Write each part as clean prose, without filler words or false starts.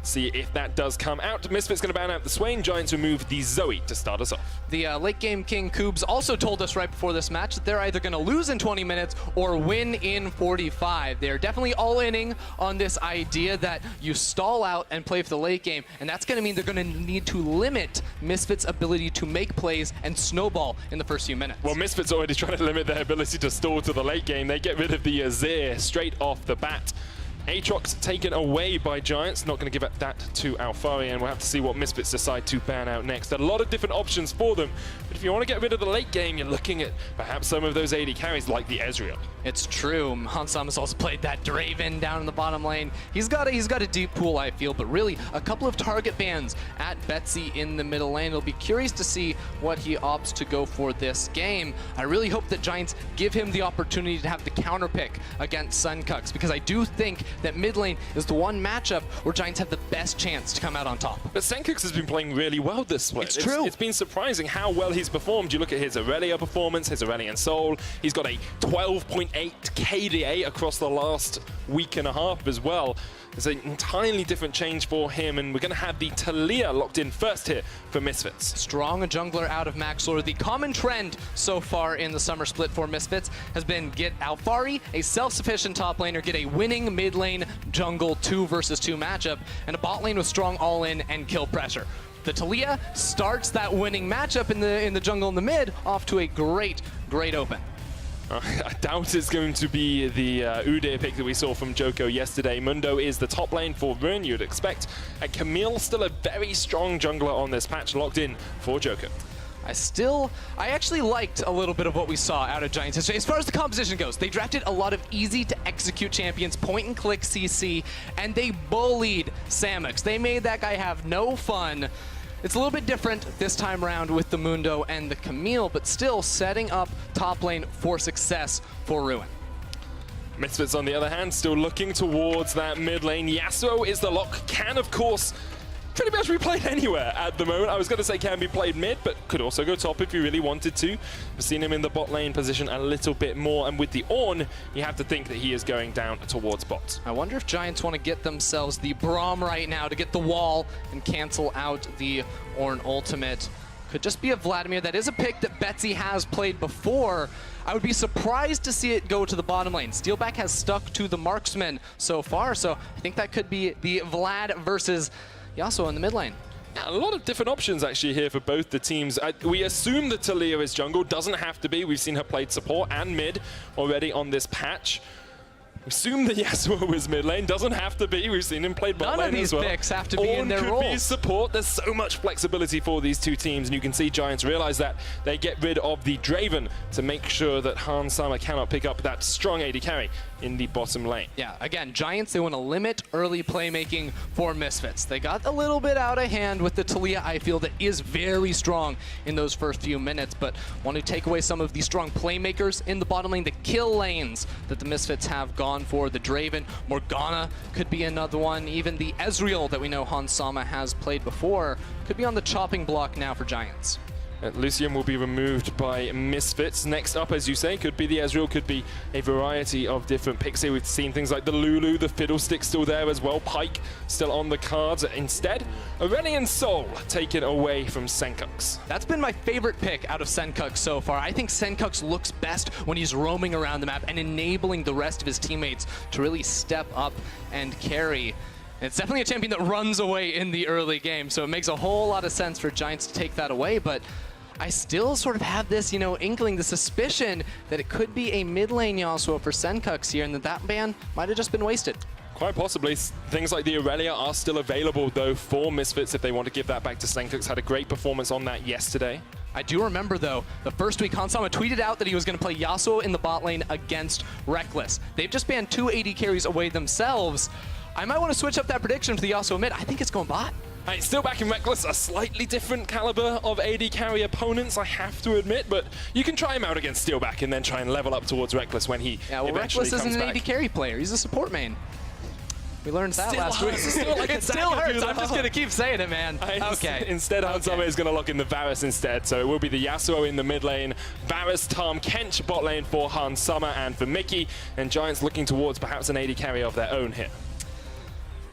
See if that does come out. Misfits going to ban out the Swain. Giants remove the Zoe to start us off. The late game king Koobs also told us right before this match that they're either going to lose in 20 minutes or win in 45. They're definitely all-inning on this idea that you stall out and play for the late game, and that's going to mean they're going to need to limit Misfits' ability to make plays and snowball in the first few minutes. Well, Misfits already trying to limit their ability to stall to the late game. They get rid of the Azir straight off the bat. Aatrox taken away by Giants, not going to give that to Alfari, and we'll have to see what Misfits decide to ban out next. A lot of different options for them, but if you want to get rid of the late game, you're looking at perhaps some of those AD carries like the Ezreal. It's true. Hansama's also played that Draven down in the bottom lane. He's got a deep pool, I feel, but really a couple of target bans at Betsy in the middle lane. It'll be curious to see what he opts to go for this game. I really hope that Giants give him the opportunity to have the counter pick against Sunkux, because I do think that mid lane is the one matchup where Giants have the best chance to come out on top. But Sunkux has been playing really well this split. It's true. It's been surprising how well he's performed. You look at his Aurelia performance, his Aurelian Soul. He's got a 12.8 KDA across the last week and a half as well. It's an entirely different change for him, and we're going to have the Talia locked in first here for Misfits. Strong jungler out of Maxlor. The common trend so far in the summer split for Misfits has been get Alfari, a self-sufficient top laner, get a winning mid lane jungle 2 versus 2 matchup, and a bot lane with strong all-in and kill pressure. The Talia starts that winning matchup in the jungle in the mid off to a great open. I doubt it's going to be the Udyr pick that we saw from Joko yesterday. Mundo is the top lane for Ruin, you'd expect. And Camille still a very strong jungler on this patch, locked in for Joko. I actually liked a little bit of what we saw out of Giants history. As far as the composition goes, they drafted a lot of easy-to-execute champions, point-and-click CC, and they bullied Samux. They made that guy have no fun. It's a little bit different this time around with the Mundo and the Camille, but still setting up top lane for success for Ruin. Misfits, on the other hand, still looking towards that mid lane. Yasuo is the lock, can, of course, pretty much be played anywhere at the moment. I was going to say can be played mid, but could also go top if you really wanted to. We've seen him in the bot lane position a little bit more, and with the Ornn, you have to think that he is going down towards bot. I wonder if Giants want to get themselves the Braum right now to get the wall and cancel out the Ornn ultimate. Could just be a Vladimir. That is a pick that Betsy has played before. I would be surprised to see it go to the bottom lane. Steelback has stuck to the marksman so far, so I think that could be the Vlad versus Yasuo in the mid lane. Yeah, a lot of different options actually here for both the teams. We assume that Talia is jungle, doesn't have to be. We've seen her played support and mid already on this patch. We assume that Yasuo is mid lane, doesn't have to be. We've seen him play bot lane as well. None of these picks have to be in their roles. Could be support. There's so much flexibility for these two teams, and you can see Giants realize that. They get rid of the Draven to make sure that Hansama cannot pick up that strong AD carry in the bottom lane. Yeah, again, Giants, they want to limit early playmaking for Misfits. They got a little bit out of hand with the Talia, I feel, that is very strong in those first few minutes, but want to take away some of the strong playmakers in the bottom lane, the kill lanes that the Misfits have gone for. The Draven, Morgana could be another one. Even the Ezreal that we know Hansama has played before could be on the chopping block now for Giants. Lucian will be removed by Misfits. Next up, as you say, could be the Ezreal, could be a variety of different picks here. We've seen things like the Lulu, the Fiddlestick still there as well, Pyke still on the cards. Instead, Aurelian Soul taken away from Senkux. That's been my favorite pick out of Senkux so far. I think Senkux looks best when he's roaming around the map and enabling the rest of his teammates to really step up and carry. It's definitely a champion that runs away in the early game, so it makes a whole lot of sense for Giants to take that away, but I still sort of have this, inkling, the suspicion that it could be a mid lane Yasuo for Senkux here, and that ban might have just been wasted. Quite possibly. Things like the Aurelia are still available, though, for Misfits if they want to give that back to Senkux. Had a great performance on that yesterday. I do remember, though, the first week Hansama tweeted out that he was going to play Yasuo in the bot lane against Reckless. They've just banned 2 AD carries away themselves. I might want to switch up that prediction for the Yasuo mid. I think it's going bot. Still back in Reckless, a slightly different caliber of AD carry opponents, I have to admit, but you can try him out against Steelback and then try and level up towards Reckless when he eventually Reckless comes isn't an back. AD carry player, he's a support main. We learned that last week. It still hurts, I'm just going to keep saying it, man. Okay. Instead, Hansama is going to lock in the Varus instead, so it will be the Yasuo in the mid lane, Varus, Tahm, Kench bot lane for Hansama and for Mickey, and Giants looking towards perhaps an AD carry of their own here.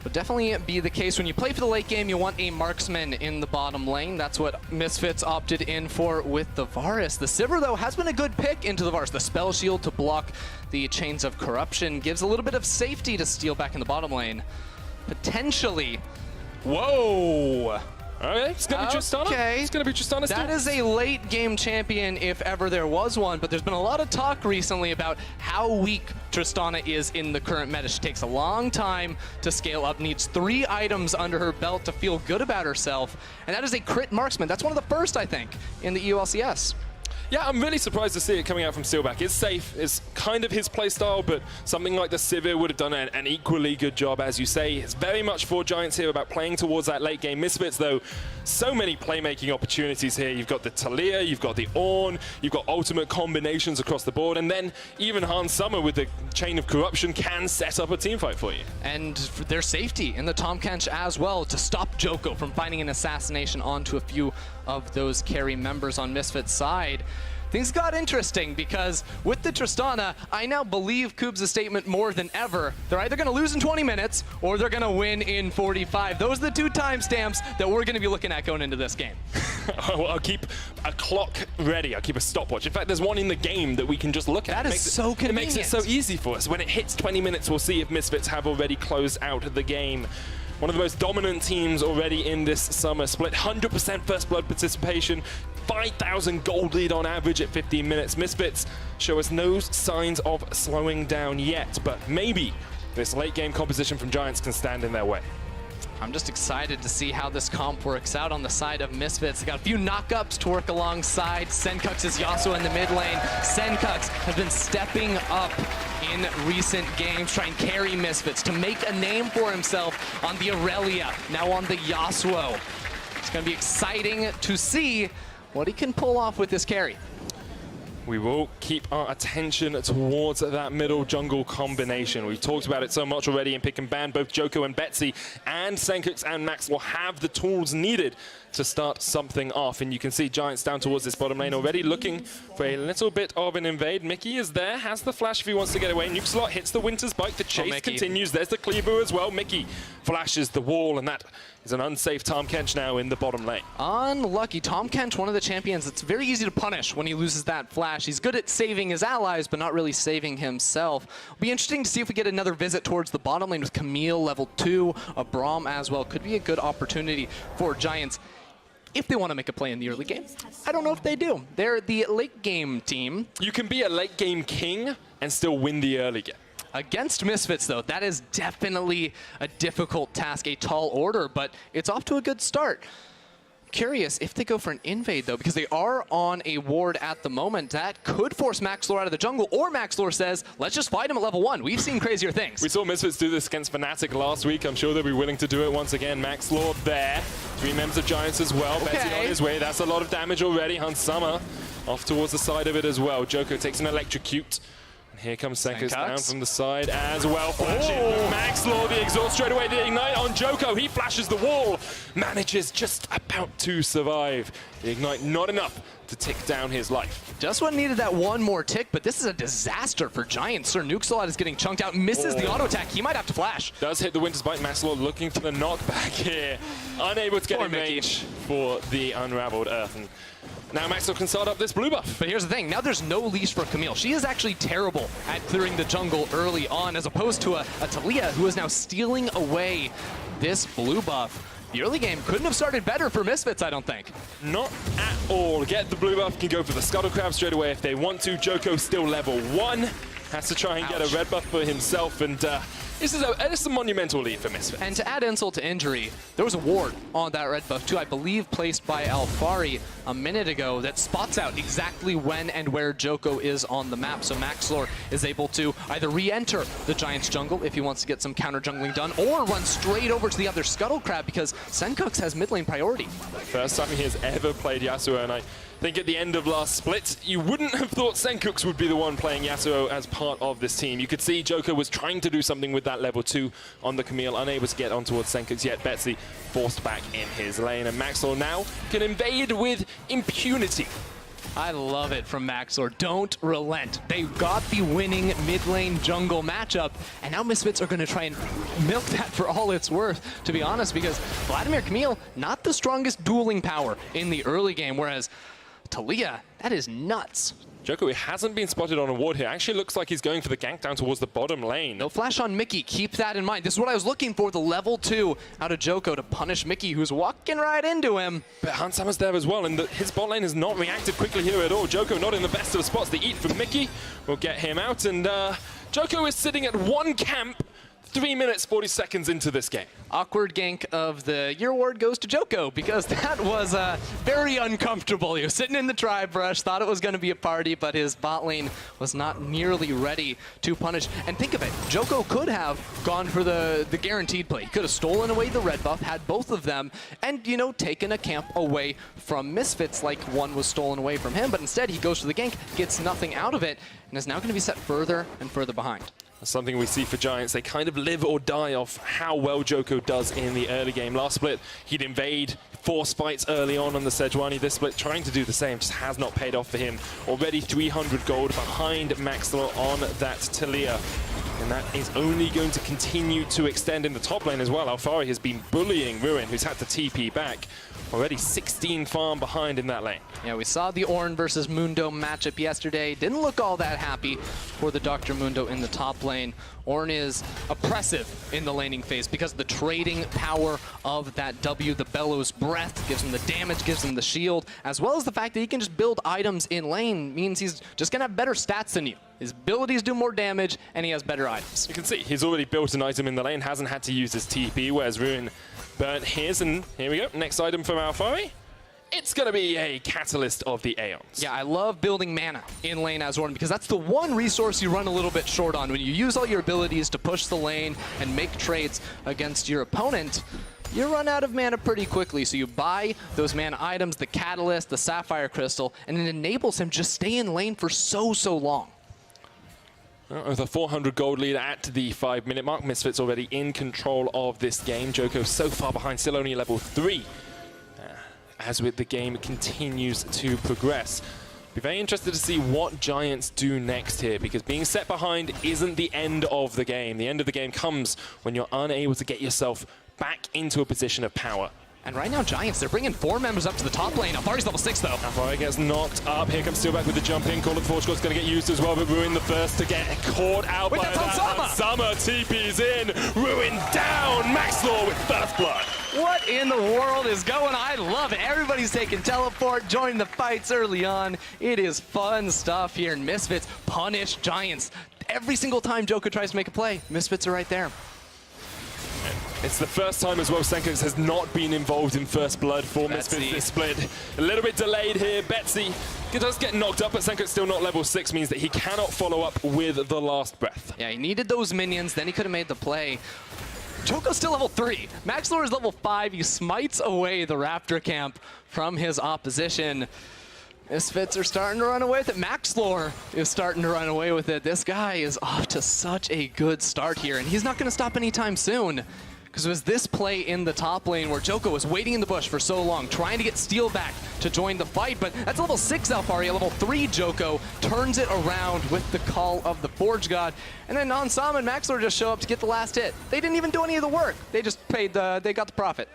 would definitely be the case. When you play for the late game, you want a marksman in the bottom lane. That's what Misfits opted in for with the Varus. The Sivir, though, has been a good pick into the Varus. The Spell Shield to block the Chains of Corruption gives a little bit of safety to steal back in the bottom lane. Potentially. Whoa! Okay, it's going to be Tristana. Okay. It's going to be Tristana still. That is a late game champion if ever there was one, but there's been a lot of talk recently about how weak Tristana is in the current meta. She takes a long time to scale up, needs 3 items under her belt to feel good about herself, and that is a crit marksman. That's one of the first, I think, in the EU LCS. Yeah, I'm really surprised to see it coming out from Steelback. It's safe, it's kind of his playstyle, but something like the Sivir would have done an equally good job, as you say. It's very much for Giants here about playing towards that late game. Misfits, though, so many playmaking opportunities here. You've got the Talia, you've got the Ornn, you've got ultimate combinations across the board, and then even Hans Summer with the Chain of Corruption can set up a teamfight for you. And for their safety in the Tahm Kench as well to stop Joko from finding an assassination onto a few of those carry members on Misfits' side. Things got interesting because with the Tristana, I now believe Kubes' statement more than ever. They're either going to lose in 20 minutes or they're going to win in 45. Those are the 2 timestamps that we're going to be looking at going into this game. I'll keep a clock ready. I'll keep a stopwatch. In fact, there's one in the game that we can just look at. That is so convenient. It makes it so easy for us. When it hits 20 minutes, we'll see if Misfits have already closed out the game. One of the most dominant teams already in this summer. Split 100% first blood participation. 5,000 gold lead on average at 15 minutes. Misfits show us no signs of slowing down yet, but maybe this late game composition from Giants can stand in their way. I'm just excited to see how this comp works out on the side of Misfits. They got a few knockups to work alongside. Senkux' Yasuo in the mid lane. Senkux has been stepping up in recent games, trying to carry Misfits to make a name for himself on the Aurelia, now on the Yasuo. It's going to be exciting to see what he can pull off with this carry. We will keep our attention towards that middle jungle combination. We've talked about it so much already in Pick and Ban. Both Joko and Betsy and Senkux and Max will have the tools needed to start something off. And you can see Giants down towards this bottom lane already, looking for a little bit of an invade. Mickey is there, has the flash if he wants to get away. Nuke Slot hits the Winter's Bite. The chase continues. There's the Cleaver as well. Mickey flashes the wall, and that is an unsafe Tahm Kench now in the bottom lane. Unlucky. Tahm Kench, one of the champions that's very easy to punish when he loses that flash. He's good at saving his allies, but not really saving himself. It'll be interesting to see if we get another visit towards the bottom lane with Camille level 2, a Braum as well. Could be a good opportunity for Giants if they want to make a play in the early game. I don't know if they do. They're the late game team. You can be a late game king and still win the early game. Against Misfits, though, that is definitely a difficult task, a tall order, but it's off to a good start. Curious if they go for an invade, though, because they are on a ward at the moment. That could force Maxlore out of the jungle, or Maxlore says, let's just fight him at level 1. We've seen crazier things. We saw Misfits do this against Fnatic last week. I'm sure they'll be willing to do it once again. Maxlore there. 3 members of Giants as well. Okay. Betsy on his way. That's a lot of damage already. Hans Summer off towards the side of it as well. Joko takes an electrocute. Here comes Senkux down from the side as well. Flashing. Maxlore, the exhaust straight away, the ignite on Joko. He flashes the wall. Manages just about to survive. The ignite not enough to tick down his life. Just what needed that one more tick, but this is a disaster for Giants. Sir Nukesalot is getting chunked out, misses the auto attack. He might have to flash. Does hit the Winter's Bite. Maxlore looking for the knockback here. Unable to get in range for the Unraveled Earth. And now Maxlore can start up this blue buff. But here's the thing, now there's no leash for Camille. She is actually terrible at clearing the jungle early on, as opposed to a Talia who is now stealing away this blue buff. The early game couldn't have started better for Misfits, I don't think. Not at all. Get the blue buff, can go for the Scuttle Crab straight away if they want to. Joko still level 1. Has to try and get a red buff for himself, and this is a monumental lead for Misfits. And to add insult to injury, there was a ward on that red buff too, I believe placed by Alfari a minute ago, that spots out exactly when and where Joko is on the map. So Maxlore is able to either re-enter the Giants jungle if he wants to get some counter jungling done, or run straight over to the other Scuttle Crab because Senkux has mid lane priority. First time he has ever played Yasuo, and I think at the end of last split, you wouldn't have thought Senkux would be the one playing Yasuo as part of this team. You could see Joko was trying to do something with that level 2 on the Camille, unable to get on towards Senkux yet. Betsy forced back in his lane, and Maxwell now can invade with impunity. I love it from Maxlor. Don't relent. They got the winning mid lane jungle matchup, and now Misfits are going to try and milk that for all it's worth, to be honest, because Vladimir Camille, not the strongest dueling power in the early game, whereas Talia, that is nuts. Joko hasn't been spotted on a ward here. Actually looks like he's going for the gank down towards the bottom lane. No flash on Mickey. Keep that in mind. This is what I was looking for, the level 2 out of Joko to punish Mickey, who's walking right into him. But Hansama's there as well, and his bot lane has not reacted quickly here at all. Joko not in the best of spots. The eat from Mickey will get him out, and Joko is sitting at one camp 3 minutes, 40 seconds into this game. Awkward gank of the year award goes to Joko, because that was very uncomfortable. He was sitting in the tribe brush, thought it was going to be a party, but his bot lane was not nearly ready to punish. And think of it, Joko could have gone for the guaranteed play. He could have stolen away the red buff, had both of them, and, you know, taken a camp away from Misfits like one was stolen away from him. But instead, he goes for the gank, gets nothing out of it, and is now going to be set further and further behind. That's something we see for Giants. They kind of live or die off how well Joko does in the early game. Last split, he'd invade, force fights early on the Sejuani. This split, trying to do the same, just has not paid off for him. Already 300 gold behind Maxlor on that Talia. And that is only going to continue to extend in the top lane as well. Alfari has been bullying Ruin, who's had to TP back. Already 16 farm behind in that lane. Yeah, we saw the Ornn versus Mundo matchup yesterday. Didn't look all that happy for the Dr. Mundo in the top lane. Ornn is oppressive in the laning phase because of the trading power of that W, the Bellows Breath, gives him the damage, gives him the shield, as well as the fact that he can just build items in lane means he's just gonna have better stats than you. His abilities do more damage, and he has better items. You can see he's already built an item in the lane, hasn't had to use his TP, whereas Ruin burnt his, and here we go. Next item from Alfari. It's going to be a Catalyst of the Aeons. Yeah, I love building mana in lane as Ornn because that's the one resource you run a little bit short on. When you use all your abilities to push the lane and make trades against your opponent, you run out of mana pretty quickly. So you buy those mana items, the Catalyst, the Sapphire Crystal, and it enables him to just stay in lane for so long. With a 400 gold lead at the 5-minute mark, Misfits already in control of this game. Joko so far behind, still only level 3. As with the game continues to progress. Be very interested to see what Giants do next here, because being set behind isn't the end of the game. The end of the game comes when you're unable to get yourself back into a position of power. And right now, Giants, they're bringing 4 members up to the top lane. Alfari's level 6, though. Alfari gets knocked up. Here comes Steelback with the jump in. Call of the Forge God's going to get used as well, but Ruin the first to get caught out by that. Summer TP's in. Ruin down. Maxlor with first blood. What in the world is going on? I love it. Everybody's taking teleport, joining the fights early on. It is fun stuff here, and Misfits punish Giants. Every single time Joko tries to make a play, Misfits are right there. It's the first time as well Senkox has not been involved in first blood for Misfits this split. A little bit delayed here. Betsy does get knocked up, but Senkox still not level 6, means that he cannot follow up with the last breath. Yeah, he needed those minions, then he could have made the play. Joko's still level 3. Maxlor is level 5. He smites away the Raptor camp from his opposition. Misfits are starting to run away with it. Maxlor is starting to run away with it. This guy is off to such a good start here, and he's not going to stop anytime soon. Because it was this play in the top lane where Joko was waiting in the bush for so long, trying to get Steel back to join the fight, but that's level 6 Alfari. Level 3 Joko turns it around with the call of the Forge God, and then Onsam and Maxlor just show up to get the last hit. They didn't even do any of the work. They just paid they got the profit.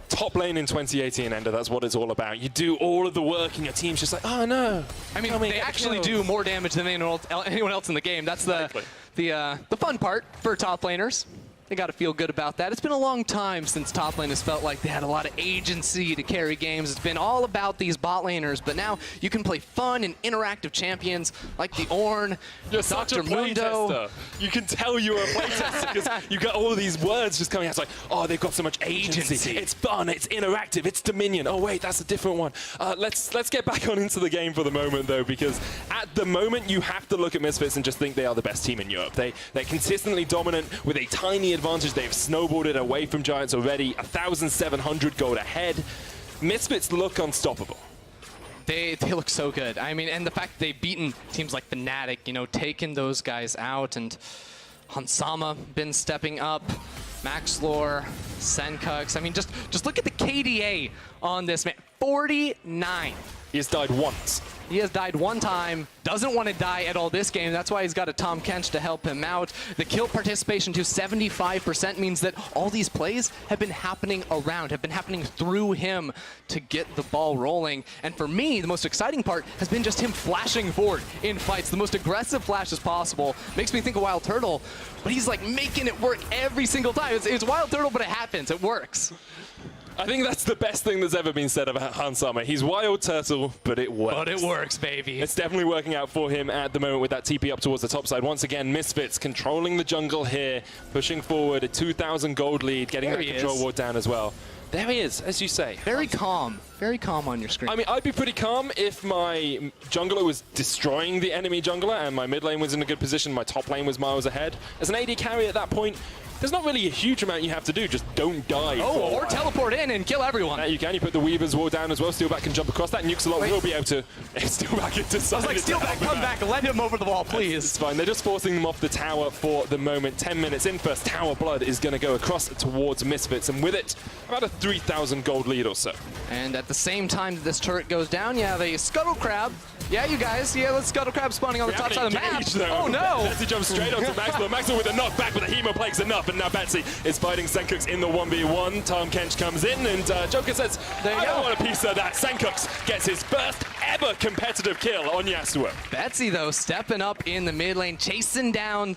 Top lane in 2018, Ender, that's what it's all about. You do all of the work and your team's just like, oh no. I mean, they actually do more damage than anyone else in the game. That's the fun part for top laners. They got to feel good about that. It's been a long time since top lane has felt like they had a lot of agency to carry games. It's been all about these bot laners, but now you can play fun and interactive champions like the Ornn, You're Dr. Mundo. You can tell you're a playtester because you got all of these words just coming out. It's like, oh, they've got so much agency. It's fun, it's interactive, it's Dominion. Oh wait, that's a different one. Let's get back on into the game for the moment though, because at the moment you have to look at Misfits and just think they are the best team in Europe. They're consistently dominant with a tiny advantage. They've snowballed it away from Giants already. 1,700 gold ahead. Misfits look unstoppable. They look so good. I mean, and the fact that they've beaten teams like Fnatic, you know, taken those guys out, and Hansama been stepping up, Maxlor, Senkox. I mean, just look at the KDA on this man. 49. He has died once. He has died one time, doesn't want to die at all this game. That's why he's got a Tahm Kench to help him out. The kill participation to 75% means that all these plays have been happening around, have been happening through him to get the ball rolling. And for me, the most exciting part has been just him flashing forward in fights, the most aggressive flashes possible. Makes me think of Wild Turtle, but he's like making it work every single time. It's Wild Turtle, but it happens, it works. I think that's the best thing that's ever been said about Hans Summer. He's Wild Turtle, but it works. But it works, baby. It's definitely working out for him at the moment with that TP up towards the top side. Once again, Misfits controlling the jungle here, pushing forward a 2,000 gold lead, getting that control ward down as well. There he is, as you say. Very calm on your screen. I mean, I'd be pretty calm if my jungler was destroying the enemy jungler and my mid lane was in a good position, my top lane was miles ahead. As an AD carry at that point, there's not really a huge amount you have to do, just don't die. Oh, or teleport in and kill everyone. You can. You put the Weaver's wall down as well. Steelback can jump across that. Nukesalot will be able to... Steelback into side. I was like, Steelback, come back. Let him over the wall, please. It's fine. They're just forcing them off the tower for the moment. 10 minutes in. First tower blood is going to go across towards Misfits. And with it, about a 3,000 gold lead or so. And at the same time that this turret goes down, you have a Scuttle Crab. Yeah, you guys. Yeah, let's Scuttle Crab spawning on the top side of the map. Oh, no. Betsy jumps straight onto Maxwell. Maxwell with a knockback, but the Hemoplague's enough. And now Betsy is fighting Senkux in the 1v1. Tahm Kench comes in, and Joker says, I don't want a piece of that. Senkux gets his first ever competitive kill on Yasuo. Betsy, though, stepping up in the mid lane, chasing down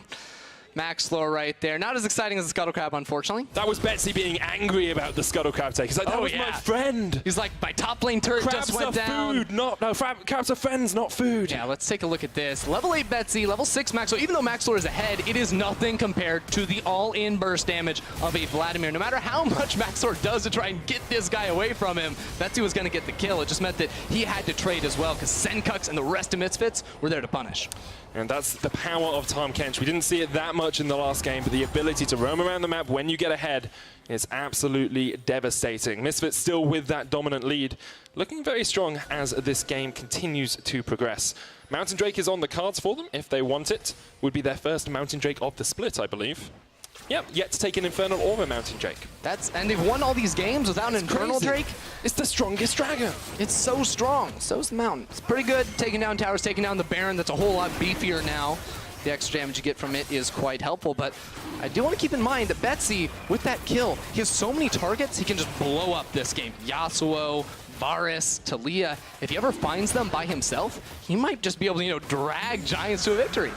Maxlore right there. Not as exciting as the Scuttle Crab, unfortunately. That was Betsy being angry about the Scuttle Crab take. He's like, that was my friend. He's like, my top lane turret crabs just went down. Food, not, no, crabs are friends, not food. Yeah, let's take a look at this. Level 8 Betsy, level 6 Maxlore. Even though Maxlore is ahead, it is nothing compared to the all-in burst damage of a Vladimir. No matter how much Maxlore does to try and get this guy away from him, Betsy was going to get the kill. It just meant that he had to trade as well, because Senkux and the rest of Misfits were there to punish. And that's the power of Tahm Kench. We didn't see it that much in the last game, but the ability to roam around the map when you get ahead is absolutely devastating. Misfits still with that dominant lead, looking very strong as this game continues to progress. Mountain Drake is on the cards for them if they want it. Would be their first Mountain Drake of the split, I believe. Yep, yet to take an Infernal or a Mountain Drake. And they've won all these games without an Infernal Drake. It's the strongest dragon. It's so strong. So's the Mountain. It's pretty good. Taking down towers, taking down the Baron. That's a whole lot beefier now. The extra damage you get from it is quite helpful, but I do want to keep in mind that Betsy, with that kill, he has so many targets, he can just blow up this game. Yasuo, Varus, Talia. If he ever finds them by himself, he might just be able to, drag Giants to a victory.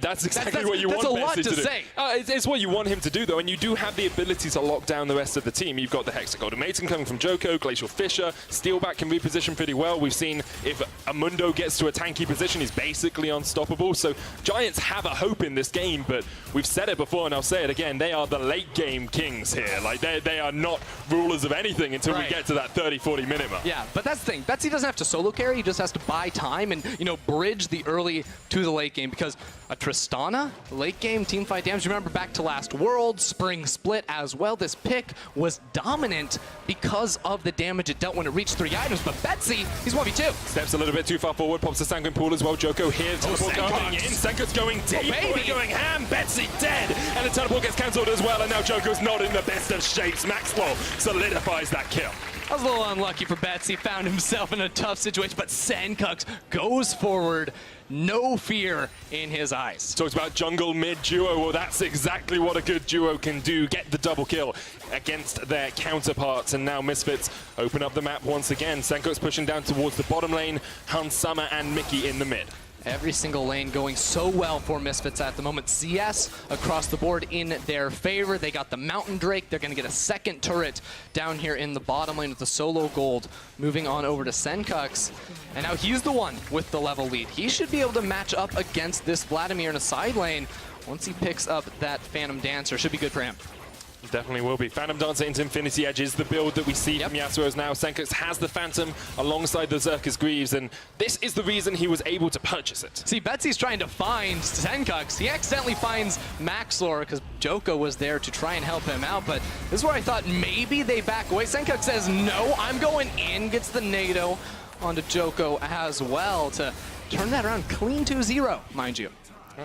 That's exactly what you want Betsy to do. Say. It's what you want him to do, though, and you do have the ability to lock down the rest of the team. You've got the Hexagolden Maiden coming from Joko, Glacial Fisher, Steelback can reposition pretty well. We've seen if Amundo gets to a tanky position, he's basically unstoppable. So Giants have a hope in this game, but we've said it before, and I'll say it again, they are the late game kings here. Like, they are not rulers of anything until we get to that 30-40 minute mark. Yeah, but that's the thing. Betsy doesn't have to solo carry, he just has to buy time and, bridge the early to the late game, because a Tristana, late game teamfight damage. Remember back to last World, Spring Split as well. This pick was dominant because of the damage it dealt when it reached 3 items. But Betsy, he's 1v2. Steps a little bit too far forward, pops the Sanguine Pool as well. Joko here, teleport going in. Senkux going deep, going ham. Betsy dead, and the teleport gets cancelled as well. And now Joko's not in the best of shapes. Maxwell solidifies that kill. That was a little unlucky for Betsy. Found himself in a tough situation, but Senkux goes forward. No fear in his eyes. Talks about jungle mid duo. Well, that's exactly what a good duo can do. Get the double kill against their counterparts. And now Misfits open up the map once again. Senkux pushing down towards the bottom lane. Hans Summer and Mickey in the mid. Every single lane going so well for Misfits at the moment. CS across the board in their favor. They got the Mountain Drake. They're going to get a second turret down here in the bottom lane with the solo gold. Moving on over to Senkux. And now he's the one with the level lead. He should be able to match up against this Vladimir in a side lane. Once he picks up that Phantom Dancer, should be good for him. Definitely will be. Phantom Dancer into Infinity Edge is the build that we see from Yasuo's now. Senkux has the Phantom alongside the Zerka's Greaves, and this is the reason he was able to purchase it. See, Betsy's trying to find Senkux. He accidentally finds Maxlore because Joko was there to try and help him out, but this is where I thought maybe they back away. Senkux says, no, I'm going in, gets the NATO onto Joko as well to turn that around. Clean 2-0, mind you.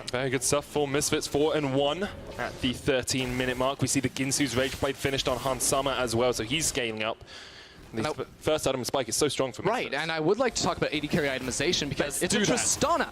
Very good stuff for Misfits, 4-1 at the 13-minute mark. We see the Ginsu's Rage Blade finished on Hans Summer as well, so he's scaling up. The first item spike is so strong for Misfits. Right, and I would like to talk about AD carry itemization because it's a that. Tristana.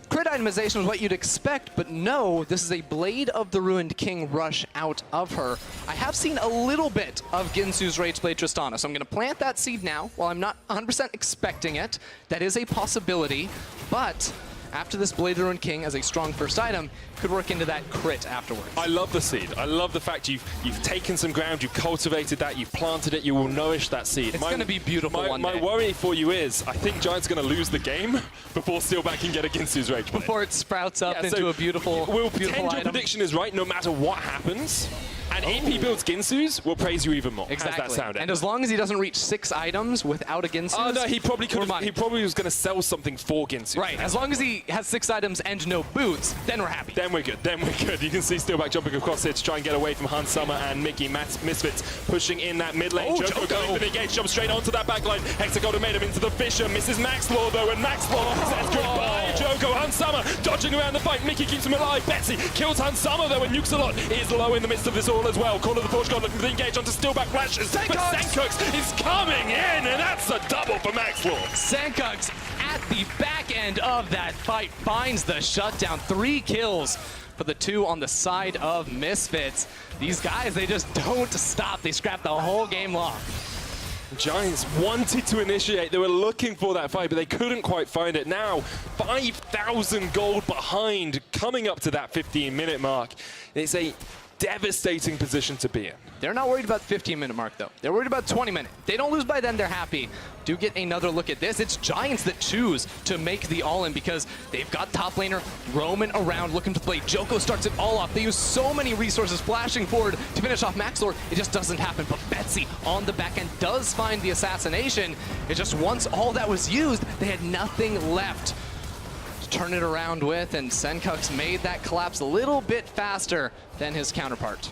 Crit itemization is what you'd expect, but no, this is a Blade of the Ruined King rush out of her. I have seen a little bit of Ginsu's Rage Blade Tristana, so I'm going to plant that seed now. While I'm not 100% expecting it, that is a possibility, but after this Blade of the Ruined King as a strong first item, could work into that crit afterwards. I love the seed. I love the fact you've taken some ground, you've cultivated that, you've planted it, you will nourish that seed. It's going to be beautiful one day. My worry for you is, I think Giant's going to lose the game before Steelback can get a Ginsu's Rage Blade. Before it sprouts up into a beautiful, beautiful item. Your prediction is right no matter what happens, and AP builds Ginsu's, will praise you even more. Exactly. How's that sound? And as long as he doesn't reach 6 items without a Ginsu's, oh no, he probably was going to sell something for Ginsu. Right, as long as he has 6 items and no boots, then we're happy. Then we're good, You can see Steelback jumping across here to try and get away from Hans Summer and Mickey. Misfits pushing in that mid lane. Joko going for the engage, jumps straight onto that back line. Hexagon made him into the Fisher, misses Maxlaw though, and Maxlaw says goodbye. Joko, Hans Summer dodging around the fight. Mickey keeps him alive. Betsy kills Hans Summer though, and Nukes-a-Lot is low in the midst of this all as well. Call of the Forge God looking for the engage onto Steelback flashes. But Senkux is coming in, and that's a double for Maxlaw. Senkux at the back end of that fight finds the shutdown. 3 kills for the 2 on the side of Misfits. These guys, they just don't stop. They scrap the whole game long. Giants wanted to initiate. They were looking for that fight, but they couldn't quite find it. Now, 5,000 gold behind, coming up to that 15-minute mark. It's a devastating position to be in. They're not worried about the 15-minute mark, though. They're worried about 20-minute. They don't lose by then, they're happy. Do get another look at this. It's Giants that choose to make the all-in because they've got top laner roaming around looking to play. Joko starts it all off. They use so many resources flashing forward to finish off Maxlor. It just doesn't happen. But Betsy on the back end does find the assassination. It's just once all that was used, they had nothing left to turn it around with, and Senkux made that collapse a little bit faster than his counterpart.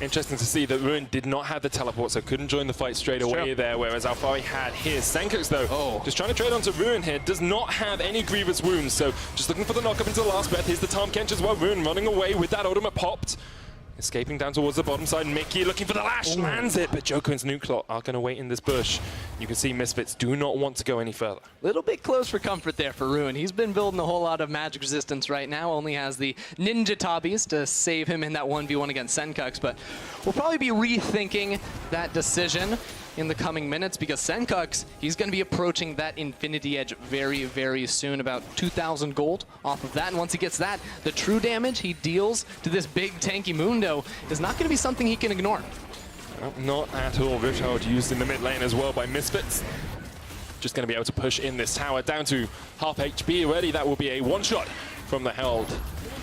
Interesting to see that Ruin did not have the teleport, so couldn't join the fight straight away there, whereas Alfari had his. Senkux, though, just trying to trade onto Ruin here, does not have any grievous wounds, so just looking for the knock-up into the last breath. Here's the Tom Kench as well. Ruin running away with that ultimate popped. Escaping down towards the bottom side. Mickey looking for the lash, lands it, but Joko and Nukes-a-Lot are going to wait in this bush. You can see Misfits do not want to go any further. Little bit close for comfort there for Ruin. He's been building a whole lot of magic resistance right now, only has the Ninja Tabis to save him in that 1v1 against Senkux, but we'll probably be rethinking that decision in the coming minutes because Senkux, he's going to be approaching that Infinity Edge very, very soon, about 2,000 gold off of that. And once he gets that, the true damage he deals to this big tanky Mundo is not going to be something he can ignore. Well, not at all. Richard used in the mid lane as well by Misfits. Just going to be able to push in this tower down to half HP already. That will be a one-shot from the Held.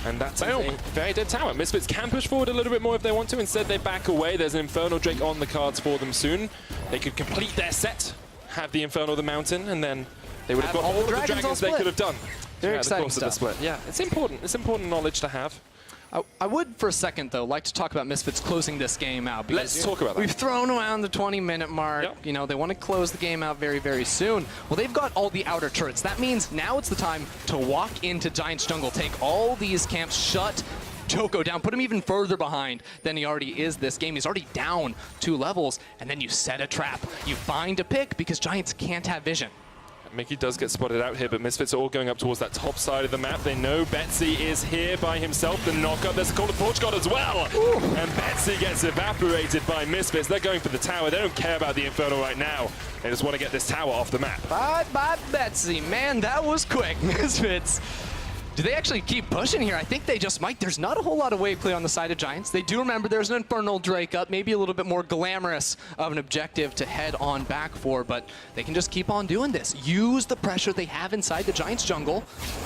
And that's a very dead tower. Misfits can push forward a little bit more if they want to. Instead, they back away. There's an Infernal Drake on the cards for them soon. They could complete their set, have the Infernal of the Mountain, and then they would have got all of the dragons they could have done. Very exciting stuff. The split. Yeah, it's important. It's important knowledge to have. I would, for a second, though, like to talk about Misfits closing this game out. Let's talk about that. We've thrown around the 20-minute mark. Yep. You know, they want to close the game out very, very soon. Well, they've got all the outer turrets. That means now it's the time to walk into Giants Jungle, take all these camps, shut Joko down, put him even further behind than he already is this game. He's already down 2 levels, and then you set a trap. You find a pick because Giants can't have vision. Mickey does get spotted out here, but Misfits are all going up towards that top side of the map. They know Betsy is here by himself. The knock-up, there's a Call of Forge God as well. Ooh. And Betsy gets evaporated by Misfits. They're going for the tower. They don't care about the Infernal right now. They just want to get this tower off the map. Bye, Betsy. Man, that was quick. Misfits. Do they actually keep pushing here? I think they just might. There's not a whole lot of wave play on the side of Giants. They do remember there's an Infernal Drake up, maybe a little bit more glamorous of an objective to head on back for, but they can just keep on doing this. Use the pressure they have inside the Giants jungle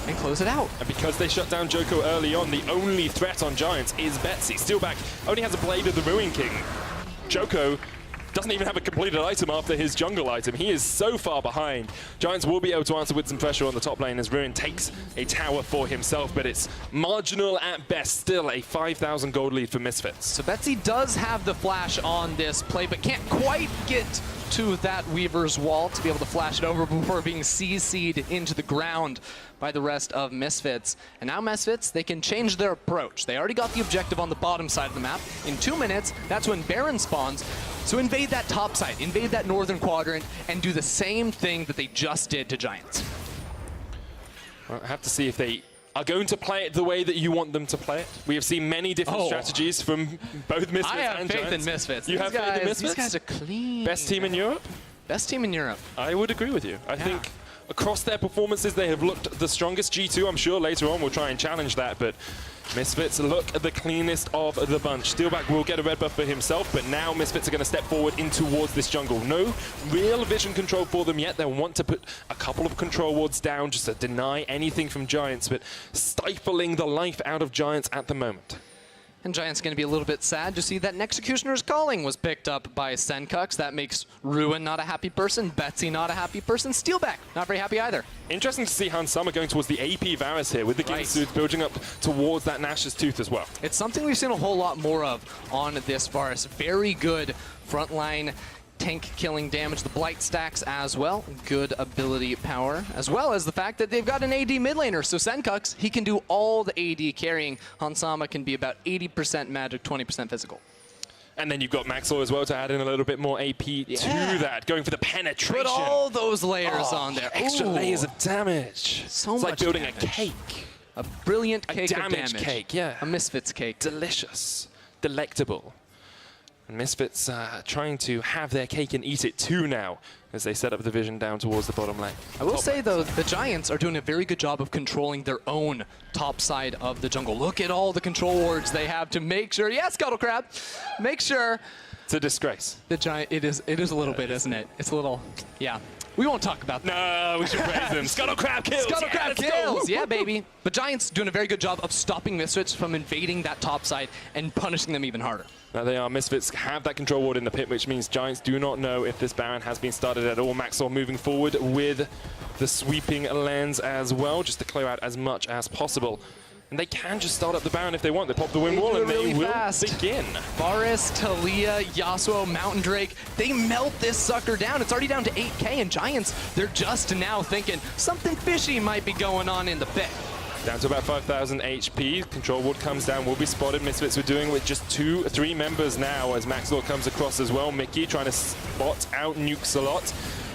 and close it out. And because they shut down Joko early on, the only threat on Giants is Betsy. Steelback only has a Blade of the Ruin King. Joko doesn't even have a completed item after his jungle item. He is so far behind. Giants will be able to answer with some pressure on the top lane as Ruin takes a tower for himself, but it's marginal at best. Still a 5,000 gold lead for Misfits. So Betsy does have the flash on this play, but can't quite get to that Weaver's wall to be able to flash it over before being CC'd into the ground by the rest of Misfits. And now Misfits, they can change their approach. They already got the objective on the bottom side of the map. In 2 minutes, that's when Baron spawns. So invade that top side, invade that northern quadrant, and do the same thing that they just did to Giants. Well, I have to see if they are going to play it the way that you want them to play it. We have seen many different strategies from both Misfits and Giants. I have faith in Misfits. You have faith in Misfits? These guys are clean. Best team in Europe? Best team in Europe. I would agree with you. I think across their performances, they have looked the strongest. G2, I'm sure later on will try and challenge that, but Misfits look the cleanest of the bunch. Steelback will get a red buff for himself, but now Misfits are going to step forward in towards this jungle. No real vision control for them yet. They'll want to put a couple of control wards down just to deny anything from Giants, but stifling the life out of Giants at the moment. And Giants going to be a little bit sad to see that Executioner's Calling was picked up by Senkux. That makes Ruin not a happy person, Betsy not a happy person, Steelback not very happy either. Interesting to see Han Summer going towards the AP Varus here with the Ginsu building up towards that Nash's Tooth as well. It's something we've seen a whole lot more of on this Varus. Very good frontline tank killing damage, the blight stacks as well, good ability power, as well as the fact that they've got an AD mid laner. So Senkux, he can do all the AD carrying. Hansama can be about 80% magic, 20% physical. And then you've got Maxwell as well to add in a little bit more AP to that, going for the penetration. Put all those layers on there. Extra layers of damage. So it's much like building damage. a cake. A brilliant cake of damage damage. Cake, yeah. A Misfits cake. Delicious. Delectable. And Misfits trying to have their cake and eat it too now as they set up the vision down towards the bottom lane. I will say, though, the Giants are doing a very good job of controlling their own top side of the jungle. Look at all the control wards they have to make sure, Scuttle Crab, make sure. It's a disgrace. The Giant, it is a little bit, isn't it? It's a little, yeah. We won't talk about that. No, we should praise them. Scuttle Crab kills. Scuttle Crab kills. Yeah, baby. The Giants doing a very good job of stopping Misfits from invading that top side and punishing them even harder. Now they are. Misfits have that control ward in the pit, which means Giants do not know if this Baron has been started at all. Maxwell moving forward with the sweeping lens as well, just to clear out as much as possible. And they can just start up the Baron if they want. They pop the wind wall and they will begin. Varus, Talia, Yasuo, Mountain Drake, they melt this sucker down. It's already down to 8k, and Giants, they're just now thinking something fishy might be going on in the pit. Down to about 5,000 HP. Control ward comes down, will be spotted. Misfits were doing with just 3 members now as Maxwell comes across as well. Mickey trying to spot out Nukes a lot.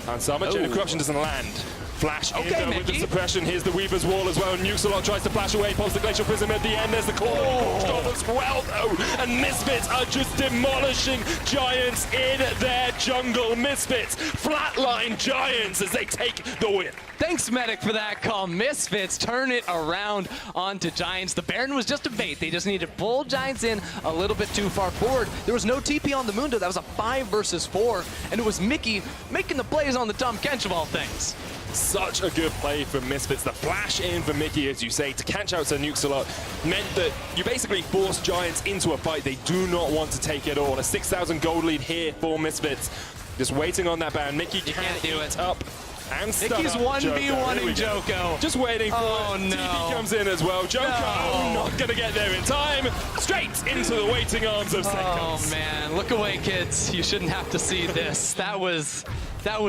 And Summer, Chain of Corruption doesn't land. Flash in there with the suppression. Here's the Weaver's Wall as well. Nuxalot tries to flash away, pops the Glacial Prism at the end. There's the corner as well, though. And Misfits are just demolishing Giants in their jungle. Misfits flatline Giants as they take the win. Thanks, Medic, for that call. Misfits turn it around onto Giants. The Baron was just a bait. They just needed to pull Giants in a little bit too far forward. There was no TP on the Mundo. That was a 5 versus 4. And it was Mickey making the plays on the Tom Kench of all things. Such a good play from Misfits. The flash in for Mickey, as you say, to catch out Sir Nuxalot meant that you basically forced Giants into a fight they do not want to take at all. A 6,000 gold lead here for Misfits. Just waiting on that Baron. Mickey can't do it up. And Mickey's 1v1ing Joko. Just waiting for it. TP comes in as well. Joko not going to get there in time. Straight into the waiting arms of Senkux. Oh man, look away, kids. You shouldn't have to see this. That was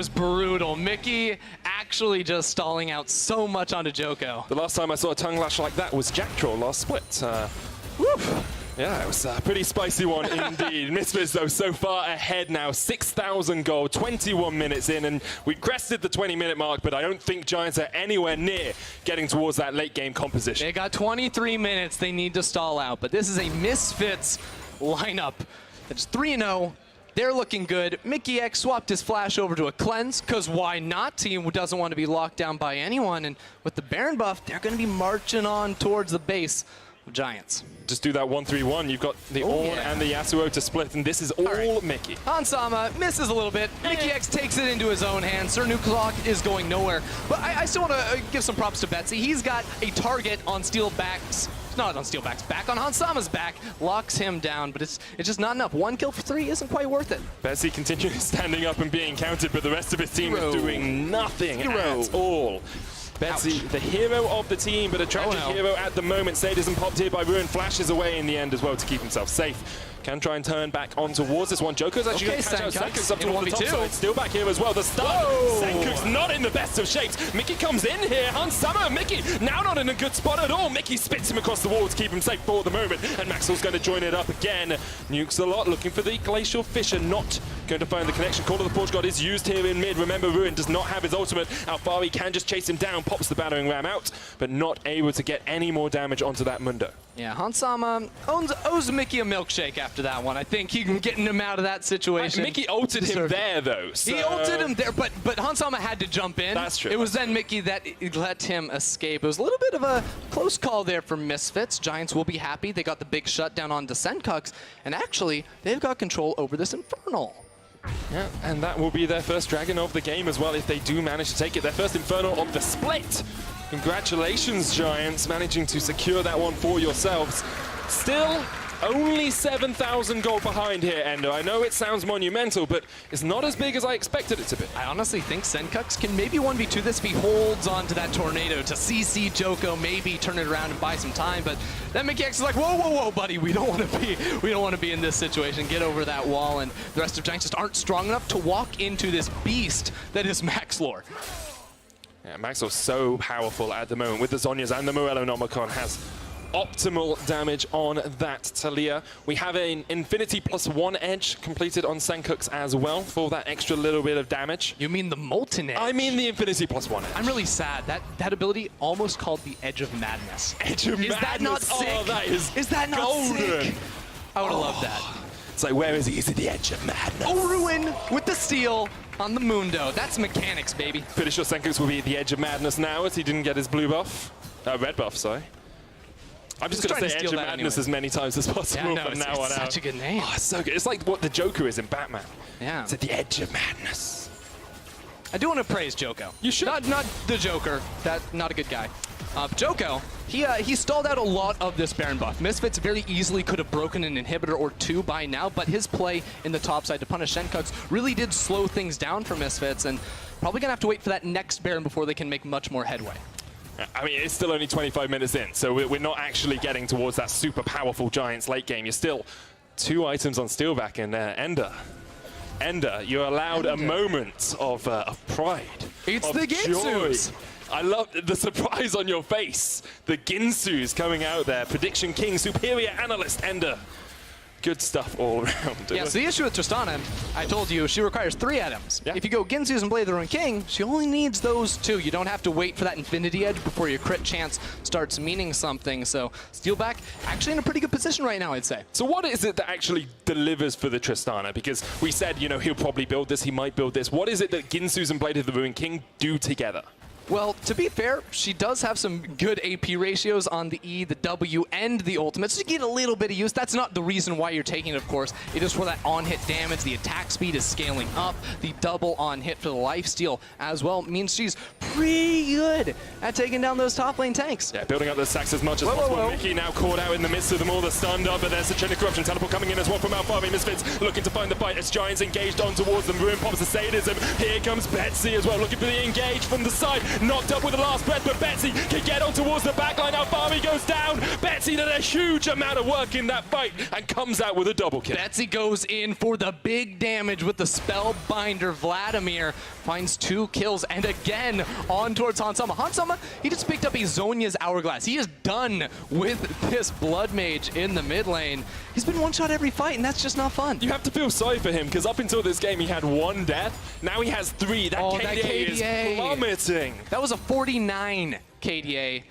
brutal. Mickey actually just stalling out so much onto Joko. The last time I saw a tongue lash like that was Jack Troll last split. Yeah, it was a pretty spicy one indeed. Misfits, though, so far ahead now. 6,000 gold, 21 minutes in, and we crested the 20-minute mark, but I don't think Giants are anywhere near getting towards that late-game composition. They got 23 minutes they need to stall out, but this is a Misfits lineup that's 3-0. They're looking good. Mickey X swapped his flash over to a cleanse, because why not? Team doesn't want to be locked down by anyone, and with the Baron buff, they're going to be marching on towards the base of Giants. Just do that 1-3-1. You've got the Ornn and the Yasuo to split, and this is all Mickey. Hansama misses a little bit. Mickey X takes it into his own hands. Sir Nuclear is going nowhere. But I still want to give some props to Betsy. He's got a target on Steelback's, not on Steelback's back, on Hansama's back, locks him down, but it's just not enough. 1 kill for 3 isn't quite worth it. Betsy continues standing up and being counted, but the rest of his team is doing nothing at all. Betsy, the hero of the team, but a tragic hero at the moment. Sadism popped here by Ruin, flashes away in the end as well to keep himself safe. can try and turn back on towards this one. Joker's actually going to catch out Senkook's up towards the top side. Still back here as well. The stun. Senkook's not in the best of shapes. Mickey comes in here. Hans Summer. Mickey now not in a good spot at all. Mickey spits him across the wall to keep him safe for the moment. And Maxwell's going to join it up again. Nukes a lot, looking for the Glacial Fissure. Not going to find the connection. Call of the Forge God is used here in mid. Remember, Ruin does not have his ultimate. Alfari can just chase him down, pops the battering ram out, but not able to get any more damage onto that Mundo. Yeah, Hansama owes Mickey a milkshake after that one. I think he can get him out of that situation. Mickey ulted him there, though. So. He ulted him there, but Hansama had to jump in. That's true. It was then Mickey that let him escape. It was a little bit of a close call there for Misfits. Giants will be happy. They got the big shutdown on Senkook's, and actually, they've got control over this Infernal. Yeah, and that will be their first Dragon of the game as well if they do manage to take it. Their first Infernal of the split. Congratulations, Giants, managing to secure that one for yourselves. Still, only 7,000 gold behind here, Endo. I know it sounds monumental, but it's not as big as I expected it to be. I honestly think Senkook's can maybe 1v2 this if he holds on to that tornado to CC Joko, maybe turn it around and buy some time. But then Mickey X is like, whoa, whoa, whoa, buddy, we don't want to be in this situation. Get over that wall, and the rest of Giants just aren't strong enough to walk into this beast that is Max Lore. Yeah, Maxwell's so powerful at the moment with the Zhonya's, and the Morello Nomicon has optimal damage on that Talia. We have an Infinity +1 edge completed on Senkook's as well for that extra little bit of damage. You mean the Molten Edge? I mean the Infinity +1 edge. I'm really sad. That ability almost called the Edge of Madness. Edge of Madness? Is that not sick? Oh, that is that not golden. sick? I would have loved that. It's like, where is he? He's at the Edge of Madness. Oh, Ruin with the steal on the Mundo. That's mechanics, baby. Pretty sure Senkook's will be at the Edge of Madness now as he didn't get his blue buff. Red buff, sorry. I'm just going to say Edge of Madness as many times as possible from now on out. It's such a good name. Oh, it's so good. It's like what the Joker is in Batman. Yeah. It's at the Edge of Madness. I do want to praise Joko. You should. Not the Joker. Not a good guy. Joko, he stalled out a lot of this Baron buff. Misfits very easily could have broken an inhibitor or two by now, but his play in the top side to punish Senkook's really did slow things down for Misfits, and probably going to have to wait for that next Baron before they can make much more headway. I mean, it's still only 25 minutes in, so we're not actually getting towards that super powerful Giants late game. You're still 2 items on Steelback, and Ender, you're allowed a moment of pride. It's the Ginsus. I love the surprise on your face. The Ginsus coming out there. Prediction King, superior analyst, Ender. Good stuff all around. Yeah, so the issue with Tristana, I told you, she requires 3 items. Yeah. If you go Ginsu's and Blade of the Ruined King, she only needs those 2. You don't have to wait for that Infinity Edge before your crit chance starts meaning something. So Steelback actually in a pretty good position right now, I'd say. So what is it that actually delivers for the Tristana? Because we said, you know, he'll probably build this, he might build this. What is it that Ginsu's and Blade of the Ruined King do together? Well, to be fair, she does have some good AP ratios on the E, the W, and the ultimate, so you get a little bit of use. That's not the reason why you're taking it, of course. It is for that on-hit damage. The attack speed is scaling up. The double on-hit for the lifesteal as well means she's pretty good at taking down those top lane tanks. Yeah, building up the stacks as much as possible. Mickey now caught out in the midst of them all. The stunned up, but there's a chain of corruption. Teleport coming in as well from Alfari. Misfits looking to find the fight as Giants engaged on towards them. Ruin pops the sadism. Here comes Betsy as well, looking for the engage from the side. Knocked up with the last breath, but Betsy can get on towards the backline. Alfari goes down. Betsy did a huge amount of work in that fight and comes out with a double kill. Betsy goes in for the big damage with the Spellbinder. Vladimir finds 2 kills, and again on towards Hansama. Hansama, he just picked up a Zhonya's Hourglass. He is done with this Blood Mage in the mid lane. He's been one-shot every fight, and that's just not fun. You have to feel sorry for him, because up until this game he had 1 death. Now he has 3. That KDA is plummeting. That was a 49 KDA.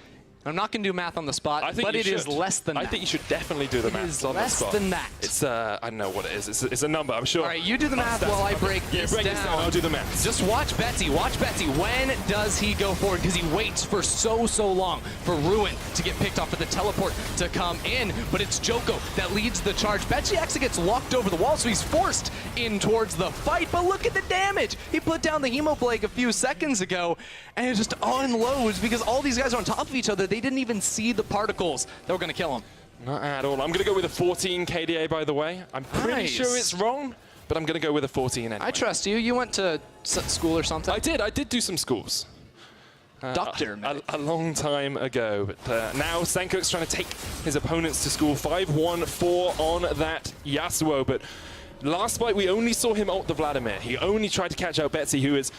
I'm not going to do math on the spot, but it is less than that. I think you should definitely do the math on the spot. Less than that. It's, I don't know what it is. It's a number, I'm sure. All right, you do the math while I break this down. I'll do the math. Just watch Betsy. Watch Betsy. When does he go forward? Because he waits for so long for Ruin to get picked off, for the teleport to come in. But it's Joko that leads the charge. Betsy actually gets locked over the wall, so he's forced in towards the fight. But look at the damage. He put down the Hemoplague a few seconds ago, and it just unloads because all these guys are on top of each other. They didn't even see the particles that were going to kill him. Not at all. I'm going to go with a 14 KDA, by the way. I'm pretty sure it's wrong, but I'm going to go with a 14 anyway. I trust you. You went to school or something? I did do some schools. Doctor. A long time ago. But now Senkuk's trying to take his opponents to school. 5-1-4 on that Yasuo. But last fight, we only saw him ult the Vladimir. He only tried to catch out Betsy, who is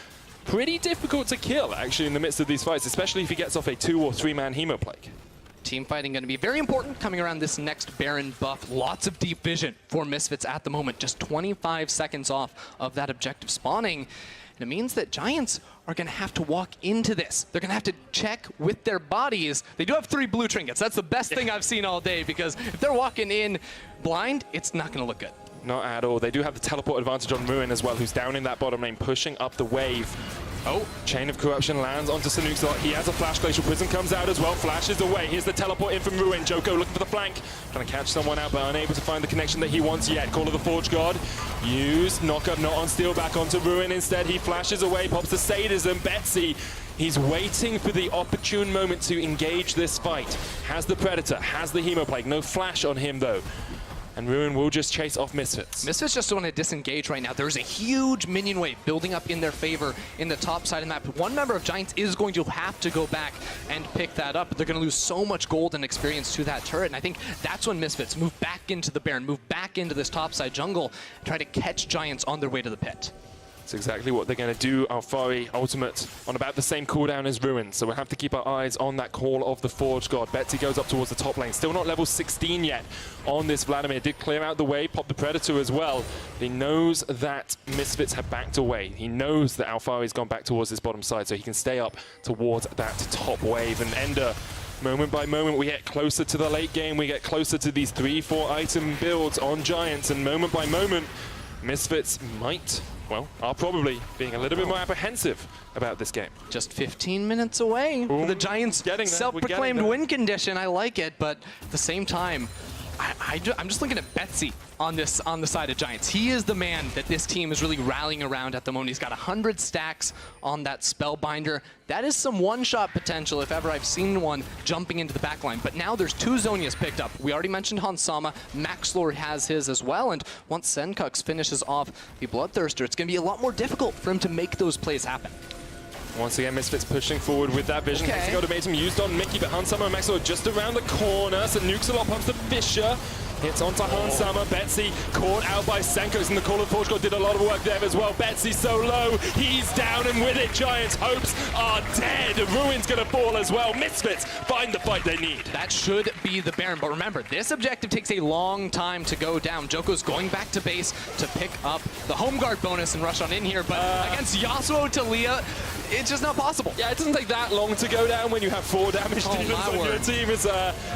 pretty difficult to kill, actually, in the midst of these fights, especially if he gets off a 2- or 3-man Hemoplague. Team fighting going to be very important coming around this next Baron buff. Lots of deep vision for Misfits at the moment. Just 25 seconds off of that objective spawning. And it means that Giants are going to have to walk into this. They're going to have to check with their bodies. They do have 3 blue trinkets. That's the best thing I've seen all day, because if they're walking in blind, it's not going to look good. Not at all. They do have the teleport advantage on Ruin as well, who's down in that bottom lane, pushing up the wave. Oh, Chain of Corruption lands onto Sanuk's lot. He has a flash. Glacial Prism comes out as well. Flashes away. Here's the teleport in from Ruin. Joko looking for the flank. Trying to catch someone out, but unable to find the connection that he wants yet. Call of the Forge God. Used. Knock up, not on steal. Back onto Ruin instead. He flashes away. Pops the sadism. Betsy. He's waiting for the opportune moment to engage this fight. Has the Predator. Has the Hemoplague. No flash on him, though. And Ruin will just chase off Misfits. Misfits just want to disengage right now. There's a huge minion wave building up in their favor in the top side of the map. One member of Giants is going to have to go back and pick that up, but they're going to lose so much gold and experience to that turret. And I think that's when Misfits move back into the Baron, move back into this top side jungle, and try to catch Giants on their way to the pit. That's exactly what they're going to do. Alfari ultimate on about the same cooldown as Ruin, so we'll have to keep our eyes on that Call of the Forge God. Betsy goes up towards the top lane, still not level 16 yet on this Vladimir. Did clear out the way, pop the Predator as well. He knows that Misfits have backed away. He knows that Alfari's gone back towards this bottom side, so he can stay up towards that top wave. And Ender, moment by moment, we get closer to the late game. We get closer to these 3-4 item builds on Giants, and moment by moment, Misfits might, well, are probably being a little bit more apprehensive about this game. Just 15 minutes away for the Giants' self-proclaimed win condition. I like it, but at the same time, I'm just looking at Betsy on the side of Giants. He is the man that this team is really rallying around at the moment. He's got 100 stacks on that Spellbinder. That is some one-shot potential, if ever I've seen one, jumping into the backline. But now there's 2 Zhonya's picked up. We already mentioned Hansama. Maxlor has his as well. And once Senkux finishes off the Bloodthirster, it's going to be a lot more difficult for him to make those plays happen. Once again, Misfits pushing forward with that vision. Okay. Hexagon used on Mickey, but Hansama and Maxwell just around the corner. So Nuxalot pumps the Fisher. Hits onto Hansama. Betsy caught out by Senkos, and the Call of Forge God did a lot of work there as well. Betsy so low. He's down, and with it, Giants' hopes are dead. Ruin's going to fall as well. Misfits find the fight they need. That should be the Baron, but remember, this objective takes a long time to go down. Joko's going back to base to pick up the home guard bonus and rush on in here, but against Yasuo Talia, it's just not possible. Yeah, it doesn't take that long to go down when you have 4 damage demons on your team. It's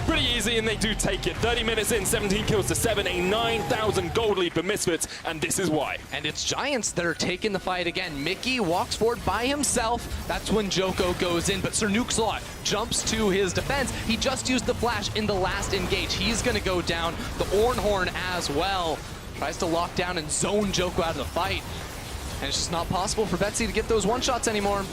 pretty easy, and they do take it. 30 minutes in, 17 kills to 7, a 9,000 gold lead for Misfits, and this is why. And it's Giants that are taking the fight again. Mickey walks forward by himself. That's when Joko goes in, but Sir Nuxalot jumps to his defense. He just used the flash in the last engage. He's going to go down. The Ornhorn as well. Tries to lock down and zone Joko out of the fight. And it's just not possible for Betsy to get those one-shots anymore.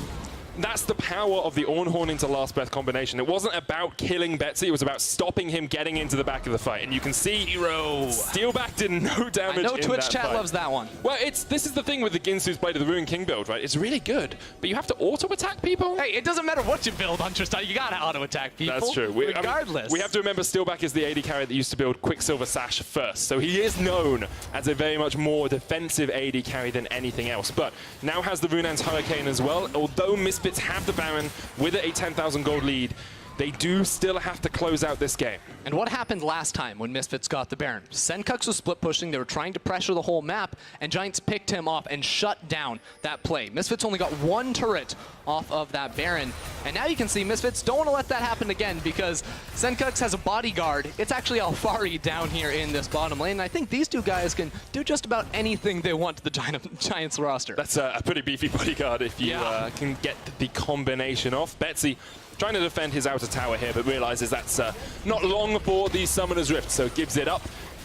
That's the power of the Ornhorn into Last Breath combination. It wasn't about killing Betsy, it was about stopping him getting into the back of the fight. And you can see Steelback did no damage. I know Twitch chat loves that one. Well, this is the thing with the Ginsu's Blade of the Ruin King build, right? It's really good, but you have to auto-attack people. Hey, it doesn't matter what you build on Tristan, you gotta auto-attack people. That's true. Regardless. We have to remember Steelback is the AD carry that used to build Quicksilver Sash first, so he is known as a very much more defensive AD carry than anything else. But now has the Runan's Hurricane as well. Although Misfits have the Baron with a 10,000 gold lead, they do still have to close out this game. And what happened last time when Misfits got the Baron? Senkux was split pushing, they were trying to pressure the whole map, and Giants picked him off and shut down that play. Misfits only got 1 turret off of that Baron, and now you can see Misfits don't want to let that happen again because Senkux has a bodyguard. It's actually Alfari down here in this bottom lane, and I think these 2 guys can do just about anything they want to the Giants roster. That's a pretty beefy bodyguard if you can get the combination off. Betsy trying to defend his outer tower here, but realizes that's not long for the Summoner's Rift, so gives it up.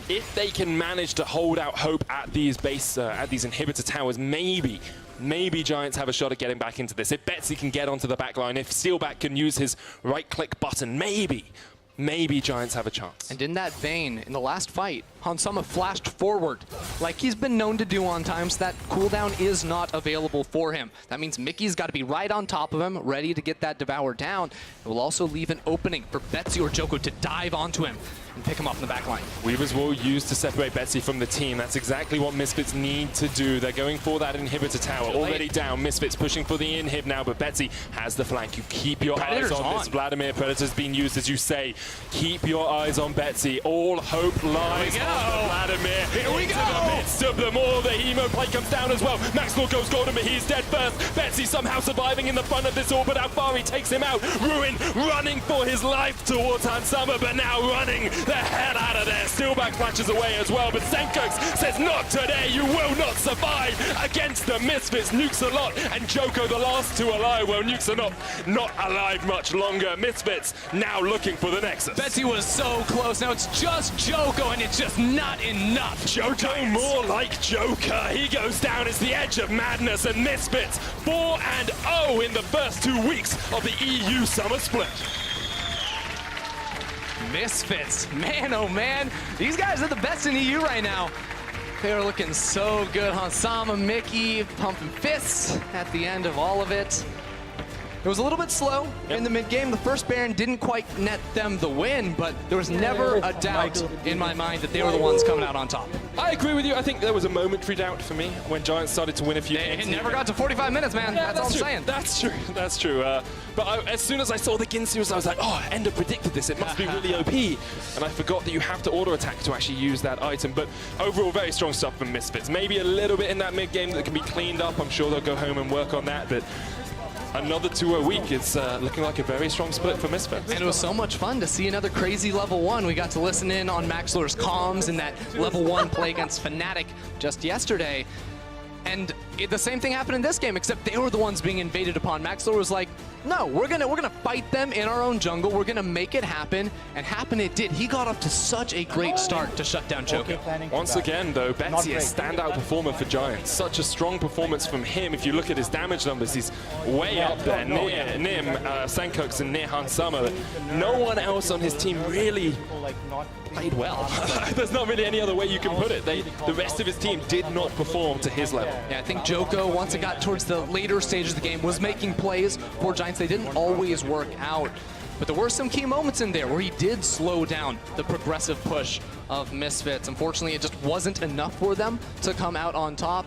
If they can manage to hold out hope at these inhibitor towers, maybe Giants have a shot at getting back into this. If Betsy can get onto the back line, if Steelback can use his right-click button, maybe maybe Giants have a chance. And in that vein, in the last fight, Hansama flashed forward like he's been known to do on times. That cooldown is not available for him. That means Mickey's got to be right on top of him, ready to get that Devour down. It will also leave an opening for Betsy or Joko to dive onto him and pick him off in the back line. Weavers will use to separate Betsy from the team. That's exactly what Misfits need to do. They're going for that inhibitor tower. Already down. Misfits pushing for the inhib now, but Betsy has the flank. You keep your eyes on this. Vladimir Predator's being used, as you say. Keep your eyes on Betsy. All hope lies on Vladimir. Here we go. Into the midst of them all. The Hemo play comes down as well. Maxwell goes golden, but he's dead first. Betsy somehow surviving in the front of this all, but Alfari takes him out. Ruin running for his life towards Hansama, but now running the hell out of there. Steelback flashes away as well, but Senkox says, not today, you will not survive against the Misfits. Nukes a lot, and Joko the last two alive. Well, Nukes are not alive much longer. Misfits now looking for the Nexus. Betsy was so close. Now it's just Joko, and it's just not enough. Joko more like Joker. He goes down. It's the edge of madness, and Misfits 4-0 in the first 2 weeks of the EU Summer Split. Misfits, man, oh man, these guys are the best in EU right now. They are looking so good. Hansama, Mickey, pumping fists at the end of all of it. It was a little bit slow in the mid-game. The first Baron didn't quite net them the win, but there was never a doubt in my mind that they were the ones coming out on top. I agree with you. I think there was a momentary doubt for me when Giants started to win a few games. It never got to 45 minutes, man. Yeah, that's all I'm true. saying. That's true. That's true. But as soon as I saw the Ginsu's, I was like, oh, Ender predicted this. It must be really OP. And I forgot that you have to auto-attack to actually use that item. But overall, very strong stuff from Misfits. Maybe a little bit in that mid-game that can be cleaned up. I'm sure they'll go home and work on that. But another 2-0 week. It's looking like a very strong split for Misfits. And it was so much fun to see another crazy level 1. We got to listen in on Maxler's comms in that level 1 play against Fnatic just yesterday. And the same thing happened in this game, except they were the ones being invaded upon. Maxler was like, no, we're gonna fight them in our own jungle. We're gonna make it happen, and happen it did. He got off to such a great start to shut down Joko. Once again, though, Betsy a standout performer for Giants. Such a strong performance from him. If you look at his damage numbers, he's way up there, near Nim, Senkox, and near Hansama. No one else on his team really played well. There's not really any other way you can put it. The rest of his team did not perform to his level. Yeah, I think Joko, once it got towards the later stages of the game, was making plays for Giants. They didn't always work out. But there were some key moments in there where he did slow down the progressive push of Misfits. Unfortunately, it just wasn't enough for them to come out on top.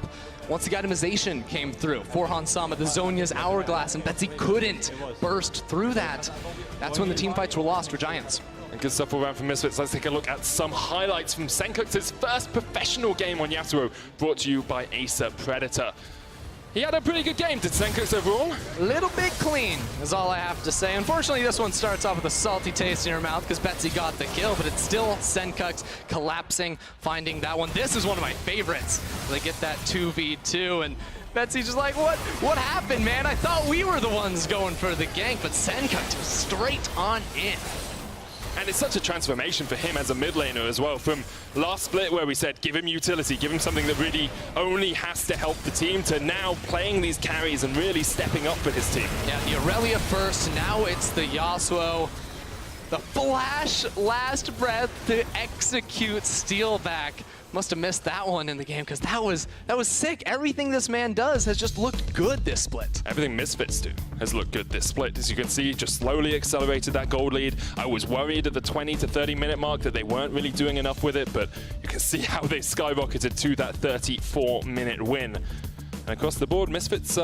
Once the itemization came through for Hansama, the Zhonya's Hourglass, and Betsy couldn't burst through that. That's when the team fights were lost for Giants. And good stuff all around from Misfits. Let's take a look at some highlights from Senkox's first professional game on Yasuo, brought to you by Acer Predator. He had a pretty good game, did Senkox overall? A little bit clean is all I have to say. Unfortunately, this one starts off with a salty taste in your mouth because Betsy got the kill, but it's still Senkox collapsing, finding that one. This is one of my favorites. They get that 2v2, and Betsy's just like, what happened, man? I thought we were the ones going for the gank, but Senkox was straight on in. And it's such a transformation for him as a mid laner as well. From last split where we said, give him utility, give him something that really only has to help the team, to now playing these carries and really stepping up for his team. Yeah, the Aurelia first, now it's the Yasuo. The flash, last breath to execute steal back. Must have missed that one in the game because that was sick. Everything this man does has just looked good this split. Everything Misfits do has looked good this split. As you can see, just slowly accelerated that gold lead. I was worried at the 20 to 30 minute mark that they weren't really doing enough with it, but you can see how they skyrocketed to that 34-minute win. And across the board, Misfits,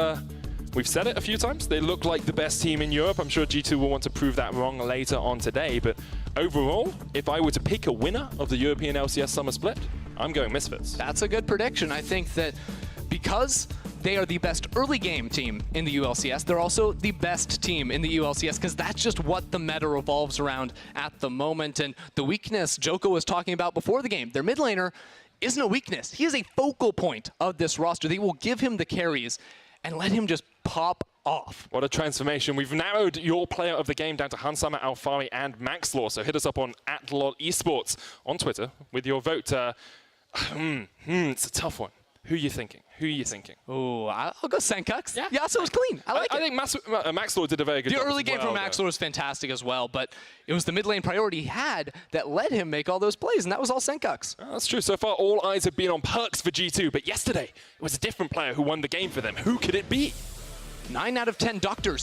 we've said it a few times, they look like the best team in Europe. I'm sure G2 will want to prove that wrong later on today, but overall, if I were to pick a winner of the European LCS Summer Split, I'm going Misfits. That's a good prediction. I think that because they are the best early game team in the ULCS, they're also the best team in the ULCS because that's just what the meta revolves around at the moment. And the weakness Joko was talking about before the game, their mid laner isn't a weakness. He is a focal point of this roster. They will give him the carries and let him just pop off. What a transformation. We've narrowed your player of the game down to Hansama, Alfari, and Maxlaw. So hit us up on @LOLEsports on Twitter with your vote. It's a tough one. Who are you thinking? Who are you thinking? Ooh, I'll go Senkux. Yeah. Yasuo was clean. I like it. I think Maxlord did a very good The job. early as game well, from though. Maxlord was fantastic as well, but it was the mid lane priority he had that let him make all those plays, and that was all Senkux. Oh, that's true. So far, all eyes have been on Perks for G2, but yesterday, it was a different player who won the game for them. Who could it be? 9 out of 10 doctors